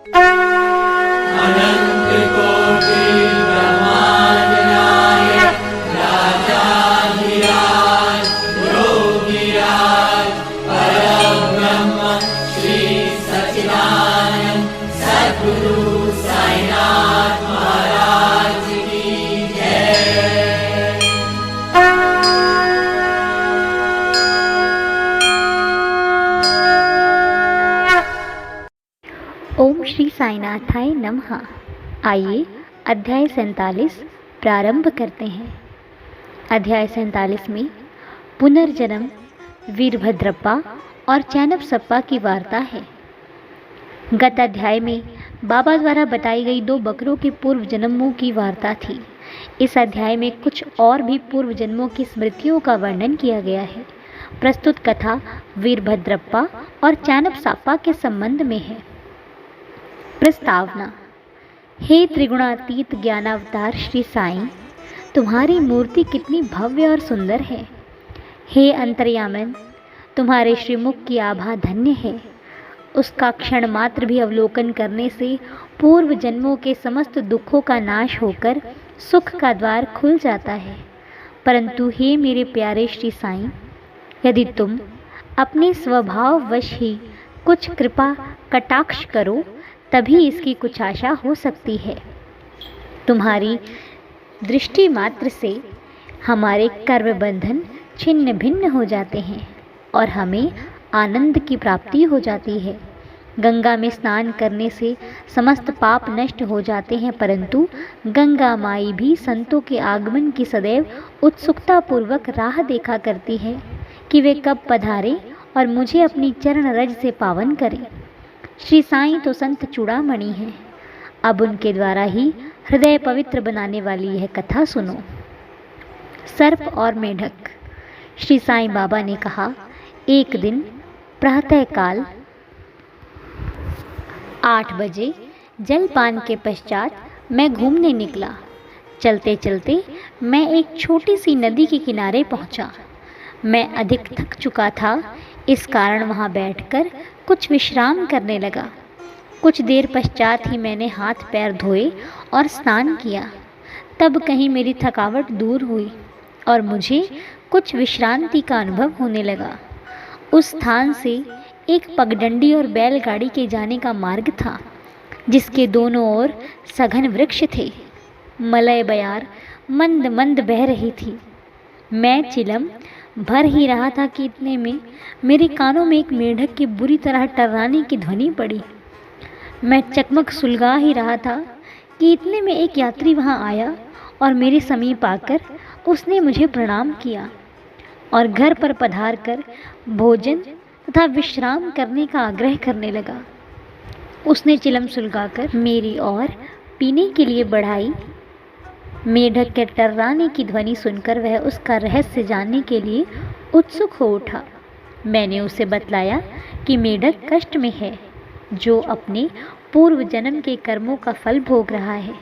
अनंत कोटि ब्रह्मांड नायक राजाधिराज योगीराज परब्रह्म श्री सच्चिदानंद सद्गुरु साईनाथ महाराज की जय। ओम श्री साईनाथाय नमः। आइए अध्याय 47 प्रारंभ करते हैं। अध्याय 47 में पुनर्जन्म, वीरभद्रप्पा और चैनपसप्पा की वार्ता है। गत अध्याय में बाबा द्वारा बताई गई 2 बकरों के पूर्व जन्मों की वार्ता थी। इस अध्याय में कुछ और भी पूर्व जन्मों की स्मृतियों का वर्णन किया गया है। प्रस्तुत कथा वीरभद्रप्पा और चैनपसप्पा के संबंध में है। प्रस्तावना। हे त्रिगुणातीत ज्ञानावतार श्री साईं, तुम्हारी मूर्ति कितनी भव्य और सुंदर है। हे अंतर्यामन, तुम्हारे श्रीमुख की आभा धन्य है। उसका क्षण मात्र भी अवलोकन करने से पूर्व जन्मों के समस्त दुखों का नाश होकर सुख का द्वार खुल जाता है। परंतु हे मेरे प्यारे श्री साईं, यदि तुम अपने स्वभाववश ही कुछ कृपा कटाक्ष करो तभी इसकी कुछ आशा हो सकती है। तुम्हारी दृष्टि मात्र से हमारे कर्म बंधन छिन्न भिन्न हो जाते हैं और हमें आनंद की प्राप्ति हो जाती है। गंगा में स्नान करने से समस्त पाप नष्ट हो जाते हैं, परंतु गंगा माई भी संतों के आगमन की सदैव उत्सुकता पूर्वक राह देखा करती है कि वे कब पधारें और मुझे अपनी चरण रज से पावन करें। श्री साईं तो संत चूड़ामणि हैं। अब उनके द्वारा ही हृदय पवित्र बनाने वाली यह कथा सुनो। सर्प और मेढक। श्री साईं बाबा ने कहा, एक दिन प्रातःकाल 8 बजे जलपान के पश्चात मैं घूमने निकला। चलते चलते मैं एक छोटी सी नदी के किनारे पहुंचा। मैं अधिक थक चुका था, इस कारण वहां बैठकर कुछ विश्राम करने लगा। कुछ देर पश्चात ही मैंने हाथ पैर धोए और स्नान किया। तब कहीं मेरी थकावट दूर हुई और मुझे कुछ विश्रांति का अनुभव होने लगा। उस स्थान से एक पगडंडी और बैलगाड़ी के जाने का मार्ग था, जिसके दोनों ओर सघन वृक्ष थे। मलय बयार मंद मंद बह रही थी। मैं चिलम भर ही रहा था कि इतने में मेरे कानों में एक मेढक की बुरी तरह टर्राने की ध्वनि पड़ी। मैं चकमक सुलगा ही रहा था कि इतने में एक यात्री वहां आया और मेरे समीप आकर उसने मुझे प्रणाम किया और घर पर पधार कर भोजन तथा विश्राम करने का आग्रह करने लगा। उसने चिलम सुलगाकर मेरी ओर पीने के लिए बढ़ाई। मेढक के टर्राने की ध्वनि सुनकर वह उसका रहस्य जानने के लिए उत्सुक हो उठा। मैंने उसे बतलाया कि मेढक कष्ट में है, जो अपने पूर्व जन्म के कर्मों का फल भोग रहा है।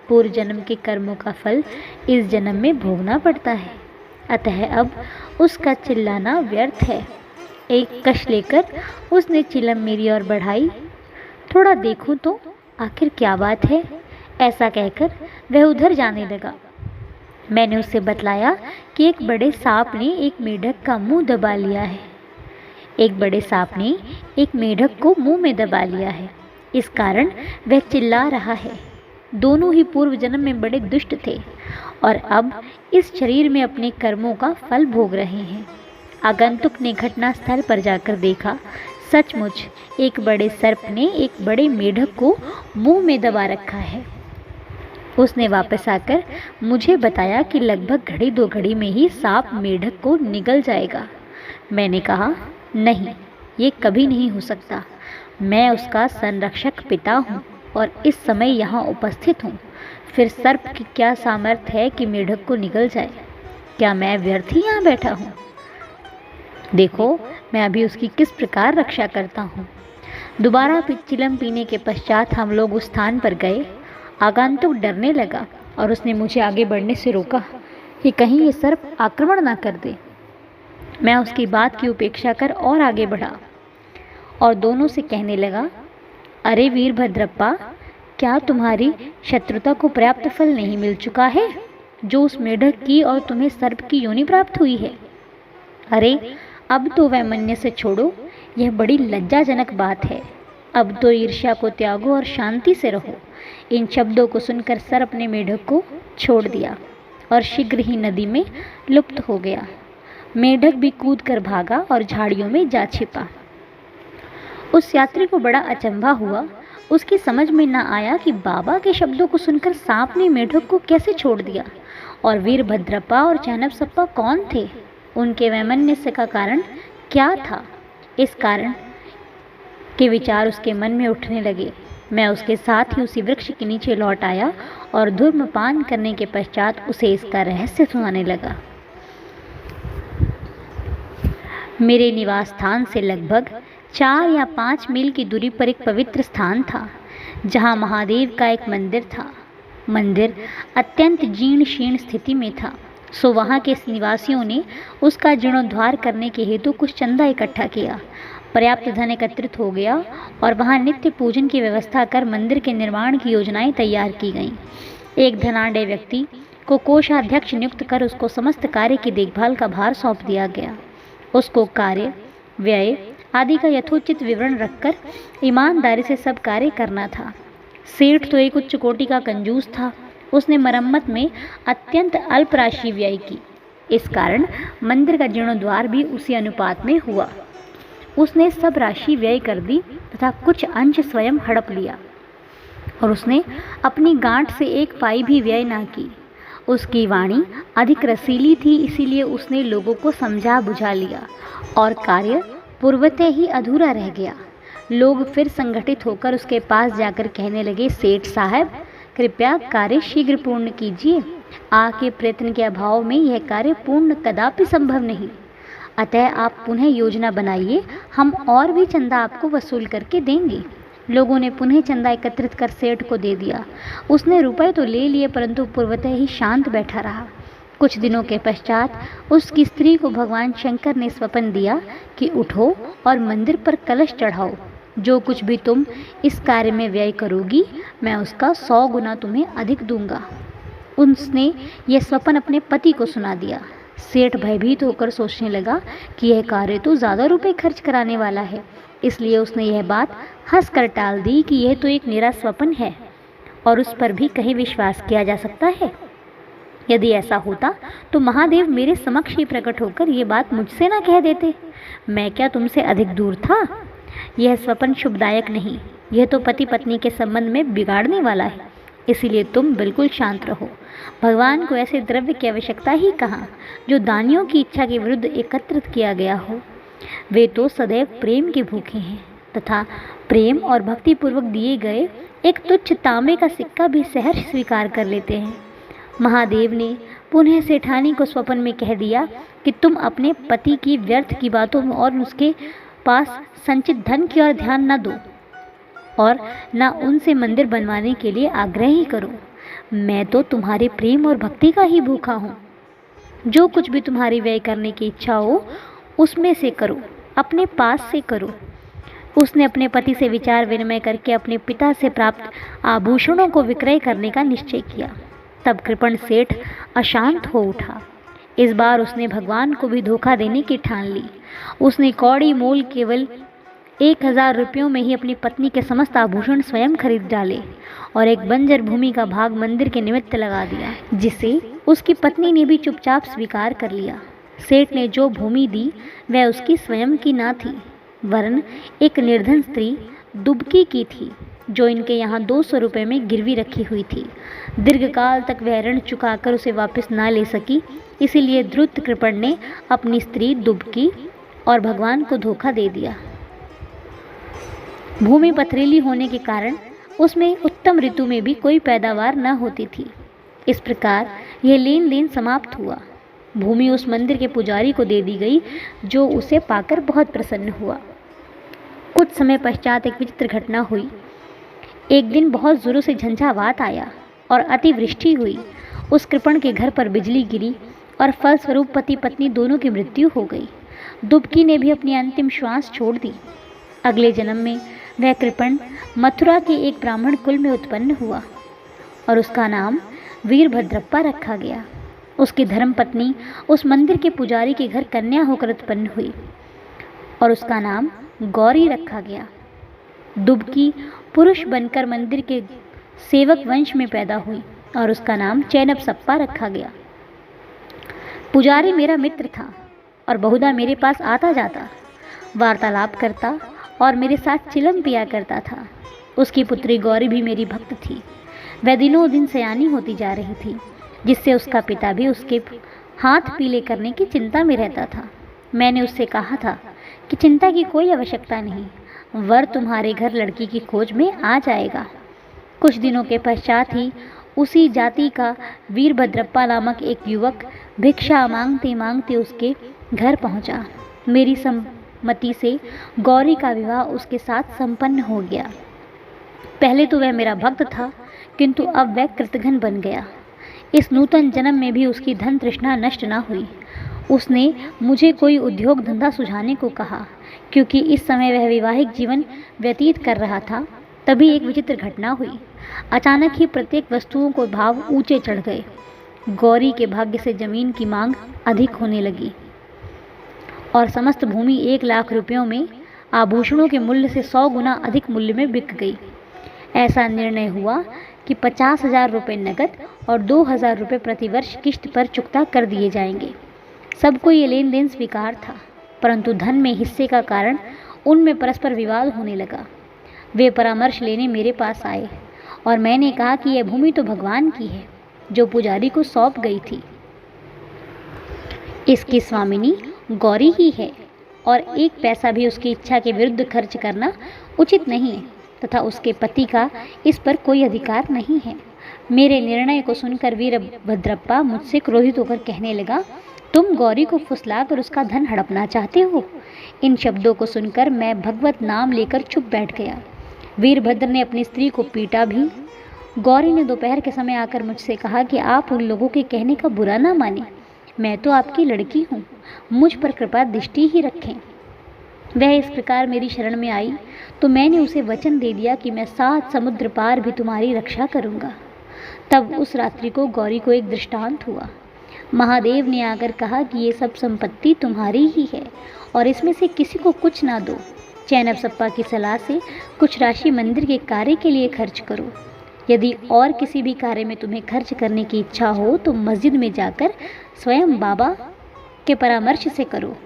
पूर्व जन्म के कर्मों का फल इस जन्म में भोगना पड़ता है, अतः अब उसका चिल्लाना व्यर्थ है। एक कश लेकर उसने चिलम मेरी ओर बढ़ाई। थोड़ा देखूं तो आखिर क्या बात है, ऐसा कहकर वह उधर जाने लगा। मैंने उसे बतलाया कि एक बड़े सांप ने एक मेढक का मुंह दबा लिया है। एक बड़े सांप ने एक मेढक को मुंह में दबा लिया है, इस कारण वह चिल्ला रहा है। दोनों ही पूर्व जन्म में बड़े दुष्ट थे और अब इस शरीर में अपने कर्मों का फल भोग रहे हैं। आगंतुक ने घटना स्थल पर जाकर देखा, सचमुच एक बड़े सर्प ने एक बड़े मेढक को मुंह में दबा रखा है। उसने वापस आकर मुझे बताया कि लगभग घड़ी 2 घड़ी में ही सांप मेढक को निगल जाएगा। मैंने कहा, नहीं, ये कभी नहीं हो सकता। मैं उसका संरक्षक पिता हूँ और इस समय यहाँ उपस्थित हूँ। फिर सर्प की क्या सामर्थ्य है कि मेढक को निगल जाए? क्या मैं व्यर्थ ही यहाँ बैठा हूँ? देखो, मैं अभी उसकी किस प्रकार रक्षा करता हूँ। दोबारा चिलम पीने के पश्चात हम लोग उस स्थान पर गए। आगंतुक डरने लगा और उसने मुझे आगे बढ़ने से रोका कि कहीं ये सर्प आक्रमण ना कर दे। मैं उसकी बात की उपेक्षा कर और आगे बढ़ा और दोनों से कहने लगा, अरे वीरभद्रप्पा, क्या तुम्हारी शत्रुता को पर्याप्त फल नहीं मिल चुका है जो उस मेढक की और तुम्हें सर्प की योनि प्राप्त हुई है? अरे अब तो वैमनस्य से छोड़ो, यह बड़ी लज्जाजनक बात है। अब तो ईर्ष्या को त्यागो और शांति से रहो। इन शब्दों को सुनकर सर्प ने मेढक को छोड़ दिया और शीघ्र ही नदी में लुप्त हो गया। मेढक भी कूद कर भागा और झाड़ियों में जा छिपा। उस यात्री को बड़ा अचंभा हुआ। उसकी समझ में न आया कि बाबा के शब्दों को सुनकर सांप ने मेढक को कैसे छोड़ दिया, और वीरभद्रप्पा और चैनब सप्पा कौन थे, उनके वैमनस्य का कारण क्या था। इस कारण के विचार उसके मन में उठने लगे। मैं उसके साथ ही उसी वृक्ष के नीचे लौट आया और धूम्रपान करने के पश्चात उसे इसका रहस्य सुनाने लगा। मेरे निवास स्थान से लगभग 4 या 5 मील की दूरी पर एक पवित्र स्थान था, जहाँ महादेव का एक मंदिर था। मंदिर अत्यंत जीर्ण शीर्ण स्थिति में था, सो वहाँ के निवासियों ने उसका जीर्णोद्धार करने के हेतु कुछ चंदा इकट्ठा किया। पर्याप्त धन एकत्रित हो गया और वहाँ नित्य पूजन की व्यवस्था कर मंदिर के निर्माण की योजनाएं तैयार की गईं। एक धनाढ्य व्यक्ति को कोषाध्यक्ष नियुक्त कर उसको समस्त कार्य की देखभाल का भार सौंप दिया गया। उसको कार्य, व्यय आदि का यथोचित विवरण रखकर ईमानदारी से सब कार्य करना था। सेठ तो एक उच्च कोटि का कंजूस था। उसने मरम्मत में अत्यंत अल्प राशि व्यय की। इस कारण मंदिर का जीर्णोद्धार भी उसी अनुपात में हुआ। उसने सब राशि व्यय कर दी तथा कुछ अंश स्वयं हड़प लिया, और उसने अपनी गांठ से एक पाई भी व्यय न की। उसकी वाणी अधिक रसीली थी, इसीलिए उसने लोगों को समझा बुझा लिया और कार्य पूर्वतः ही अधूरा रह गया। लोग फिर संगठित होकर उसके पास जाकर कहने लगे, सेठ साहब कृपया कार्य शीघ्र पूर्ण कीजिए। आपके प्रयत्न के अभाव में यह कार्य पूर्ण कदापि संभव नहीं। अतः आप पुनः योजना बनाइए, हम और भी चंदा आपको वसूल करके देंगे। लोगों ने पुनः चंदा एकत्रित कर सेठ को दे दिया। उसने रुपए तो ले लिए, परंतु पूर्वतः ही शांत बैठा रहा। कुछ दिनों के पश्चात उसकी स्त्री को भगवान शंकर ने स्वप्न दिया कि उठो और मंदिर पर कलश चढ़ाओ। जो कुछ भी तुम इस कार्य में व्यय करोगी, मैं उसका 100 गुना तुम्हें अधिक दूंगा। उसने यह स्वप्न अपने पति को सुना दिया। सेठ भयभीत होकर सोचने लगा कि यह कार्य तो ज़्यादा रुपए खर्च कराने वाला है, इसलिए उसने यह बात हंसकर टाल दी कि यह तो एक निरा स्वप्न है और उस पर भी कहीं विश्वास किया जा सकता है। यदि ऐसा होता तो महादेव मेरे समक्ष ही प्रकट होकर ये बात मुझसे ना कह देते। मैं क्या तुमसे अधिक दूर था? यह स्वप्न शुभदायक नहीं, यह तो पति पत्नी के संबंध में बिगाड़ने वाला है। इसीलिए तुम बिल्कुल शांत रहो। भगवान को ऐसे द्रव्य की आवश्यकता ही कहाँ जो दानियों की इच्छा के विरुद्ध एकत्रित किया गया हो। वे तो सदैव प्रेम के भूखे हैं तथा प्रेम और भक्ति पूर्वक दिए गए एक तुच्छ तांबे का सिक्का भी सहर्ष स्वीकार कर लेते हैं। महादेव ने पुनः सेठानी को स्वप्न में कह दिया कि तुम अपने पति की व्यर्थ की बातों में और उसके पास संचित धन की ओर ध्यान न दो और न उनसे मंदिर बनवाने के लिए आग्रह ही करो। मैं तो तुम्हारे प्रेम और भक्ति का ही भूखा हूँ। जो कुछ भी तुम्हारी व्यय करने की इच्छा हो उसमें से करो, अपने पास से करो। उसने अपने पति से विचार विनिमय करके अपने पिता से प्राप्त आभूषणों को विक्रय करने का निश्चय किया। तब कृपण सेठ अशांत हो उठा। इस बार उसने भगवान को भी धोखा देने की ठान ली। उसने कौड़ी मोल केवल 1000 रुपयों में ही अपनी पत्नी के समस्त आभूषण स्वयं खरीद डाले और एक बंजर भूमि का भाग मंदिर के निमित्त लगा दिया, जिसे उसकी पत्नी ने भी चुपचाप स्वीकार कर लिया। सेठ ने जो भूमि दी वह उसकी स्वयं की ना थी, वरन एक निर्धन स्त्री दुबकी की थी, जो इनके यहाँ 200 रुपये में गिरवी रखी हुई थी। दीर्घकाल तक वह ऋण चुकाकर उसे वापस ना ले सकी, इसीलिए द्रुत कृपण ने अपनी स्त्री दुबकी और भगवान को धोखा दे दिया। भूमि पथरीली होने के कारण उसमें उत्तम ऋतु में भी कोई पैदावार न होती थी। इस प्रकार यह लेन देन समाप्त हुआ। भूमि उस मंदिर के पुजारी को दे दी गई, जो उसे पाकर बहुत प्रसन्न हुआ। कुछ समय पश्चात एक विचित्र घटना हुई। एक दिन बहुत जोरों से झंझावात आया और अतिवृष्टि हुई। उस कृपण के घर पर बिजली गिरी और फलस्वरूप पति पत्नी दोनों की मृत्यु हो गई। दुबकी ने भी अपनी अंतिम श्वास छोड़ दी। अगले जन्म में वह कृपण मथुरा के एक ब्राह्मण कुल में उत्पन्न हुआ और उसका नाम वीरभद्रप्पा रखा गया। उसकी धर्मपत्नी उस मंदिर के पुजारी के घर कन्या होकर उत्पन्न हुई और उसका नाम गौरी रखा गया। दुबकी पुरुष बनकर मंदिर के सेवक वंश में पैदा हुई और उसका नाम चैनपसप्पा रखा गया। पुजारी मेरा मित्र था और बहुधा मेरे पास आता जाता, वार्तालाप करता और मेरे साथ चिलम पिया करता था। उसकी पुत्री गौरी भी मेरी भक्त थी। वह दिनों दिन सयानी होती जा रही थी, जिससे उसका पिता भी उसके हाथ पीले करने की चिंता में रहता था। मैंने उससे कहा था कि चिंता की कोई आवश्यकता नहीं, वर तुम्हारे घर लड़की की खोज में आ जाएगा। कुछ दिनों के पश्चात ही उसी जाति का वीरभद्रप्पा नामक एक युवक भिक्षा मांगते मांगते उसके घर पहुंचा। मेरी सम्मति से गौरी का विवाह उसके साथ संपन्न हो गया। पहले तो वह मेरा भक्त था, किंतु अब वह कृतघ्न बन गया। इस नूतन जन्म में भी उसकी धन तृष्णा नष्ट न हुई। उसने मुझे कोई उद्योग धंधा सुझाने को कहा, क्योंकि इस समय वह वैवाहिक जीवन व्यतीत कर रहा था। तभी एक विचित्र घटना हुई। अचानक ही प्रत्येक वस्तुओं को भाव ऊंचे चढ़ गए। गौरी के भाग्य से जमीन की मांग अधिक होने लगी और समस्त भूमि 1 लाख रुपयों में आभूषणों के मूल्य से 100 गुना अधिक मूल्य में बिक गई। ऐसा निर्णय हुआ कि 50,000 रुपये नकद और 2,000 रुपये प्रतिवर्ष किश्त पर चुकता कर दिए जाएंगे। सबको ये लेन देन स्वीकार था, परंतु धन में हिस्से का कारण उनमें परस्पर विवाद होने लगा। वे परामर्श लेने मेरे पास आए और मैंने कहा कि यह भूमि तो भगवान की है, जो पुजारी को सौंप गई थी। इसकी स्वामिनी गौरी ही है और 1 पैसा भी उसकी इच्छा के विरुद्ध खर्च करना उचित नहीं है तथा उसके पति का इस पर कोई अधिकार नहीं है। मेरे निर्णय को सुनकर वीरभद्रप्पा मुझसे क्रोधित होकर कहने लगा, तुम गौरी को फुसलाकर उसका धन हड़पना चाहते हो। इन शब्दों को सुनकर मैं भगवत नाम लेकर चुप बैठ गया। वीरभद्र ने अपनी स्त्री को पीटा भी। गौरी ने दोपहर के समय आकर मुझसे कहा कि आप उन लोगों के कहने का बुरा ना माने, मैं तो आपकी लड़की हूँ, मुझ पर कृपा दृष्टि ही रखें। वह इस प्रकार मेरी शरण में आई तो मैंने उसे वचन दे दिया कि मैं 7 समुद्र पार भी तुम्हारी रक्षा करूँगा। तब उस रात्रि को गौरी को एक दृष्टांत हुआ। महादेव ने आकर कहा कि ये सब संपत्ति तुम्हारी ही है और इसमें से किसी को कुछ ना दो। चैनपसप्पा की सलाह से कुछ राशि मंदिर के कार्य के लिए खर्च करो। यदि और किसी भी कार्य में तुम्हें खर्च करने की इच्छा हो तो मस्जिद में जाकर स्वयं बाबा के परामर्श से करो।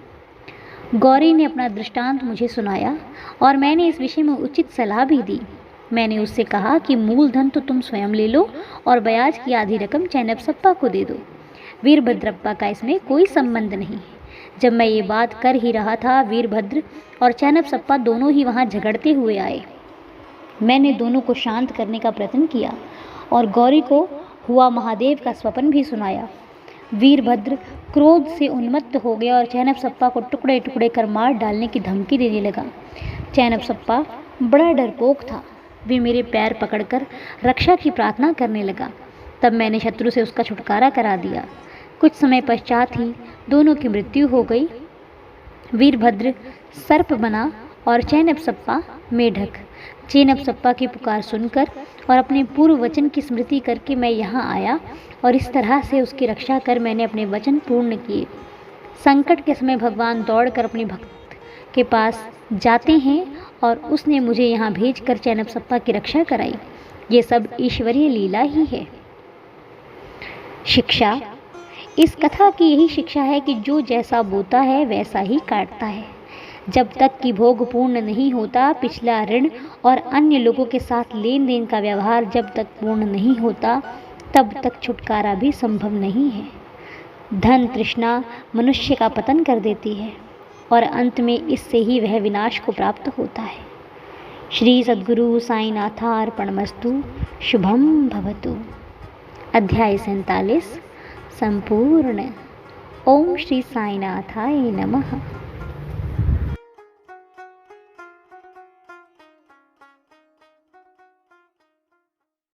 गौरी ने अपना दृष्टांत मुझे सुनाया और मैंने इस विषय में उचित सलाह भी दी। मैंने उससे कहा कि मूलधन तो तुम स्वयं ले लो और ब्याज की आधी रकम चैनपसप्पा को दे दो। वीरभद्रप्पा का इसमें कोई संबंध नहीं। जब मैं ये बात कर ही रहा था, वीरभद्र और चैनपसप्पा दोनों ही वहाँ झगड़ते हुए आए। मैंने दोनों को शांत करने का प्रयत्न किया और गौरी को हुआ महादेव का स्वप्न भी सुनाया। वीरभद्र क्रोध से उन्मत्त हो गया और चैनपसप्पा को टुकड़े टुकड़े कर मार डालने की धमकी देने लगा। चैनपसप्पा बड़ा डरपोक था। वे मेरे पैर पकड़कर रक्षा की प्रार्थना करने लगा। तब मैंने शत्रु से उसका छुटकारा करा दिया। कुछ समय पश्चात ही दोनों की मृत्यु हो गई। वीरभद्र सर्प बना और चैनपसप्पा मेढक। चैनपसप्पा की पुकार सुनकर और अपने पूर्व वचन की स्मृति करके मैं यहाँ आया और इस तरह से उसकी रक्षा कर मैंने अपने वचन पूर्ण किए। संकट के समय भगवान दौड़कर अपने भक्त के पास जाते हैं और उसने मुझे यहाँ भेजकर चैनपसप्पा की रक्षा कराई। ये सब ईश्वरीय लीला ही है। शिक्षा। इस कथा की यही शिक्षा है कि जो जैसा बोता है वैसा ही काटता है। जब तक कि भोग पूर्ण नहीं होता, पिछला ऋण और अन्य लोगों के साथ लेन देन का व्यवहार जब तक पूर्ण नहीं होता, तब तक छुटकारा भी संभव नहीं है। धन तृष्णा मनुष्य का पतन कर देती है और अंत में इससे ही वह विनाश को प्राप्त होता है। श्री सद्गुरु साईनाथार्पणमस्तु। शुभम भवतु। अध्याय 47 संपूर्ण। ओम श्री साईनाथाय नमः।